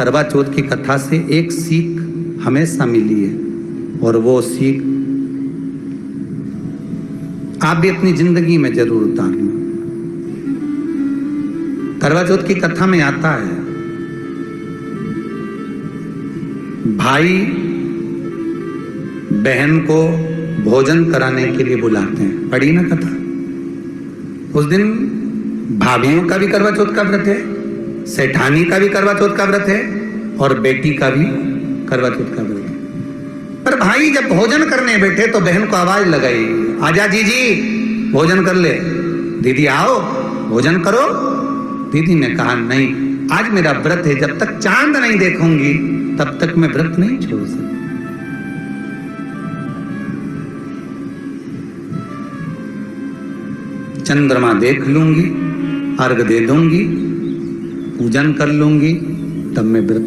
करवा चौथ की कथा से एक सीख हमेशा मिली है, और वो सीख आप भी अपनी जिंदगी में जरूर उतारना। करवा चौथ की कथा में आता है, भाई बहन को भोजन कराने के लिए बुलाते हैं। पढ़ी ना कथा? उस दिन भाभीियों का भी करवा चौथ का व्रत है, सेठानी का भी करवा चौथ का व्रत है, और बेटी का भी करवा चौथ का व्रत है। पर भाई जब भोजन करने बैठे तो बहन को आवाज लगाई, आजा जीजी भोजन कर ले। दीदी आओ भोजन करो। दीदी ने कहा नहीं, आज मेरा व्रत है, जब तक चांद नहीं देखूंगी तब तक मैं व्रत नहीं छोड़ सकती। चंद्रमा देख लूंगी, अर्घ दे दूंगी, पूजन कर लूंगी, तब मैं व्रत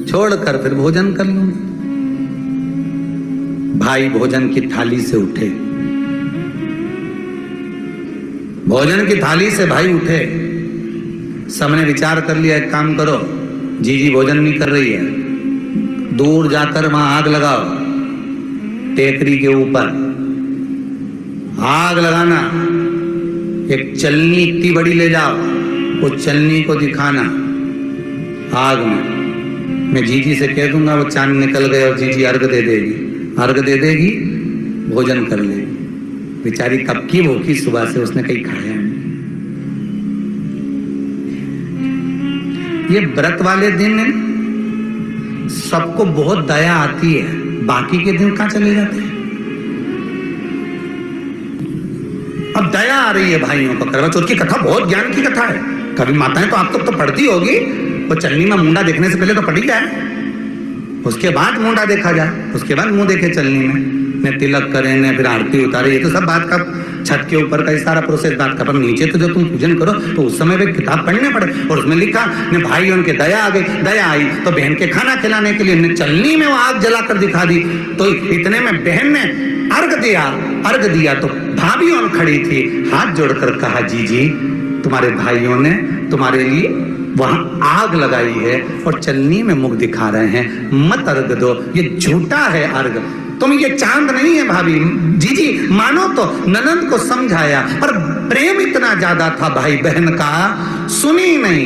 छोड़कर फिर भोजन कर लूंगी। भाई भोजन की थाली से उठे, भोजन की थाली से भाई उठे। सबने विचार कर लिया, एक काम करो, जीजी भोजन नहीं कर रही है, दूर जाकर वहां आग लगाओ, टेकरी के ऊपर आग लगाना, एक चलनी इतनी बड़ी ले जाओ, उस चलनी को दिखाना आग में। मैं जीजी से कह दूंगा, वो चांद निकल गए और जीजी अर्घ दे देगी, अर्घ दे देगी, भोजन कर लेगी। बेचारी कब की भूखी, सुबह से उसने कहीं खाया नहीं। ये व्रत वाले दिन सबको बहुत दया आती है, बाकी के दिन कहां चले जाते हैं। अब दया आ रही है भाइयों को। करवा चौथ की कथा बहुत ज्ञान की कथा है। कभी माताएं तो आप तो पढ़ती होगी, वो चलनी में मुंडा देखने से पहले तो पढ़ी जाए, उसके बाद मुंडा देखा जाए, उसके बाद मुंह देखे चलनी में, ने तिलक करें, ने फिर आरती उतारे। ये तो सब बात का छत के ऊपर का सारा प्रोसेस बात का, पर नीचे तो जब तुम पूजन करो तो उस समय भी किताब पढ़ने पड़े। और उसमें लिखा ने भाई उनके दया आ गई, दया आई तो बहन के खाना खिलाने के लिए ने चलनी में वो आग जलाकर दिखा दी। तो इतने में बहन ने अर्घ दिया, अर्घ दिया तो भाभी उन खड़ी थी, हाथ जोड़कर कहा, जीजी तुम्हारे भाइयों ने तुम्हारे लिए वहां आग लगाई है और चलनी में मुख दिखा रहे हैं, मत अर्घ दो, ये झूठा है अर्घ, तुम ये चांद नहीं है। भाभी जीजी मानो तो ननंद को समझाया, पर प्रेम इतना ज्यादा था भाई बहन का, सुनी नहीं।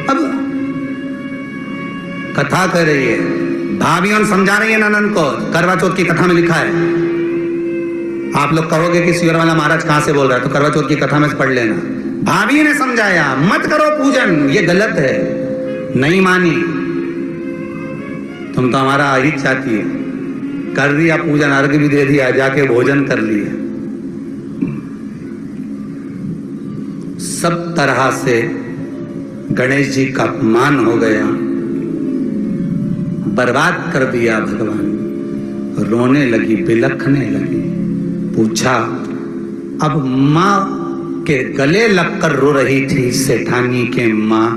अब कथा कर रही है, भाभियों समझा रही है ननंद को। करवा चौथ की कथा में लिखा है, आप लोग कहोगे कि सियर वाला महाराज कहां से बोल रहा है, तो करवा चौथ की कथा में पढ़ लेना। भाभी ने समझाया, मत करो पूजन, ये गलत है। नहीं मानी, तुम तो हमारा आहित चाहती है, कर दिया पूजन, अर्घ भी दे दिया, जाके भोजन कर लिया। सब तरह से गणेश जी का अपमान हो गया, बर्बाद कर दिया भगवान। रोने लगी, बिलखने लगी। पूछा, अब माँ के गले लगकर रो रही थी सेठानी के माँ,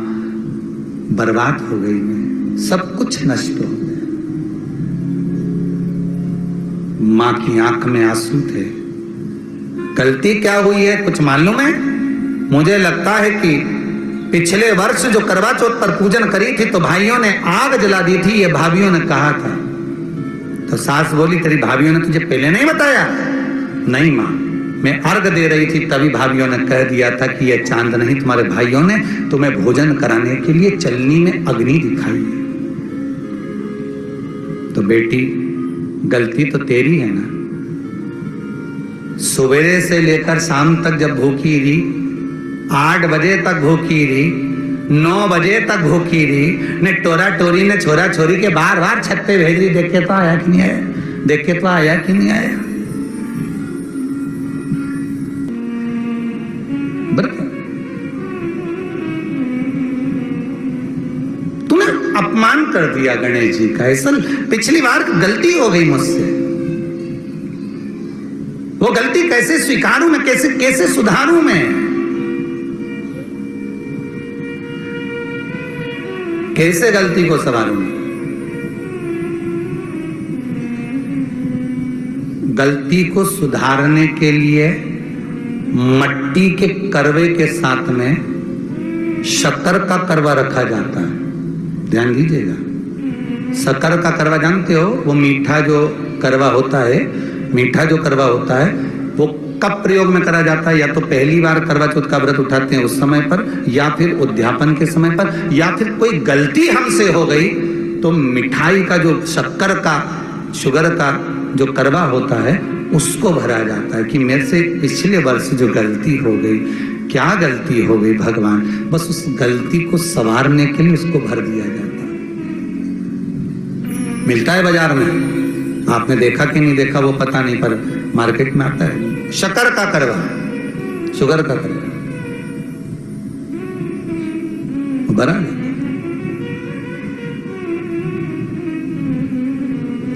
बर्बाद हो गई मैं, सब कुछ नष्ट हो गया। माँ की आंख में आंसू थे। गलती क्या हुई है कुछ मालूम है? मुझे लगता है कि पिछले वर्ष जो करवा चौथ पर पूजन करी थी तो भाइयों ने आग जला दी थी, ये भाभियों ने कहा था। तो सास बोली, तेरी भाभियों ने तुझे पहले नहीं बताया? नहीं माँ, मैं अर्घ दे रही थी तभी भाभियों ने कह दिया था कि यह चांद नहीं, तुम्हारे भाइयों ने तुम्हें भोजन कराने के लिए चलनी में अग्नि दिखाई है। तो बेटी गलती तो तेरी है ना, सवेरे से लेकर शाम तक जब भूखी रही, 8 बजे तक भूखी रही, 9 बजे तक भूखी रही, ने टोरा टोरी ने छोरा छोरी के बार बार छत पे भेज रही, देखे तो आया कि नहीं आया, देखे तो आया कि नहीं आया। तूने अपमान कर दिया गणेश जी का। ऐसा पिछली बार गलती हो गई मुझसे, वो गलती कैसे स्वीकारूं मैं, कैसे कैसे सुधारूं मैं, कैसे गलती को संवारूं। गलती को सुधारने के लिए मट्टी के करवे के साथ में शक्कर का करवा रखा जाता है, ध्यान दीजिएगा। शक्कर का करवा जानते हो, वो मीठा जो करवा होता है, मीठा जो करवा होता है वो कब प्रयोग में करा जाता है? या तो पहली बार करवा चौथ का व्रत उठाते हैं उस समय पर, या फिर उद्यापन के समय पर, या फिर कोई गलती हमसे हो गई तो मिठाई का जो शक्कर का, शुगर का जो करवा होता है उसको भरा जाता है कि मेरे से पिछले वर्ष जो गलती हो गई, क्या गलती हो गई भगवान, बस उस गलती को संवारने के लिए उसको भर दिया जाता है। मिलता है बाजार में, आपने देखा कि नहीं देखा वो पता नहीं, पर मार्केट में आता है शक्कर का करवा, शुगर का करवा भरा नहीं।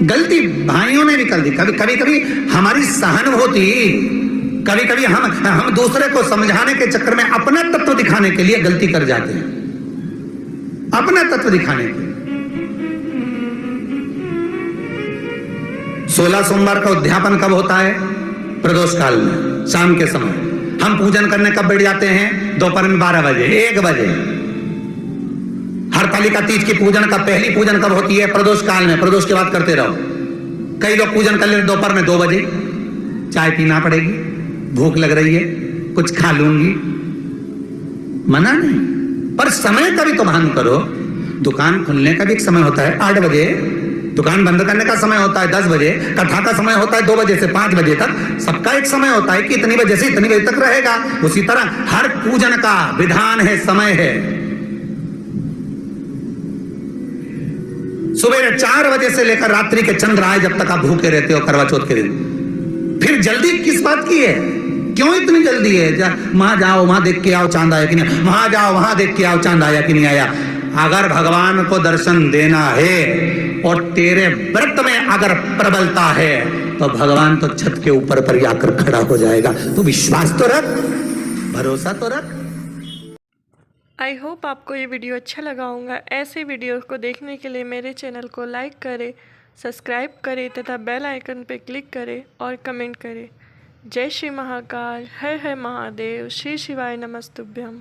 गलती भाइयों ने निकल दी, कभी कभी हमारी सहानुभूति, कभी कभी हम दूसरे को समझाने के चक्कर में अपना तत्व दिखाने के लिए गलती कर जाते हैं, अपना तत्व दिखाने के लिए। 16 सोमवार का उद्यापन कब होता है? प्रदोष काल में, शाम के समय। हम पूजन करने कब बैठ जाते हैं? दोपहर में 12 बजे, 1 बजे। हरतालिका तीज की पूजन का पहली पूजन कब होती है? प्रदोष काल में, प्रदोष के बाद करते रहो। कई लोग पूजन कर लेते दोपहर में 2 बजे, चाय पीना पड़ेगी, भूख लग रही है, कुछ खा लूंगी, मना नहीं, पर समय का भी तो भान करो। दुकान खुलने का भी एक समय होता है 8 बजे, दुकान बंद करने का समय होता है 10 बजे, कथा का समय होता है 2 बजे से 5 बजे तक, सबका एक समय होता है कि इतनी बजे से इतनी बजे तक रहेगा। उसी तरह हर पूजन का विधान है, समय है। सुबह 4 बजे से लेकर रात्रि के चंद्र आए जब तक आप भूखे रहते हो करवा चौथ के दिन। फिर जल्दी किस बात की है? क्यों इतनी जल्दी है? वहां जाओ, वहां देख के आओ चांद आया कि नहीं, वहां जाओ, वहां देख के आओ चांद आया कि नहीं आया। अगर भगवान को दर्शन देना है और तेरे व्रत में अगर प्रबलता है तो भगवान तो छत के ऊपर पर आकर खड़ा हो जाएगा। तो विश्वास तो रख, भरोसा तो रख। आई होप आपको ये वीडियो अच्छा लगा होगा। ऐसे वीडियो को देखने के लिए मेरे चैनल को लाइक करें, सब्सक्राइब करें तथा बेल आइकन पर क्लिक करें और कमेंट करें। जय श्री महाकाल, हर हर महादेव, श्री शिवाय नमस्तुभ्यम।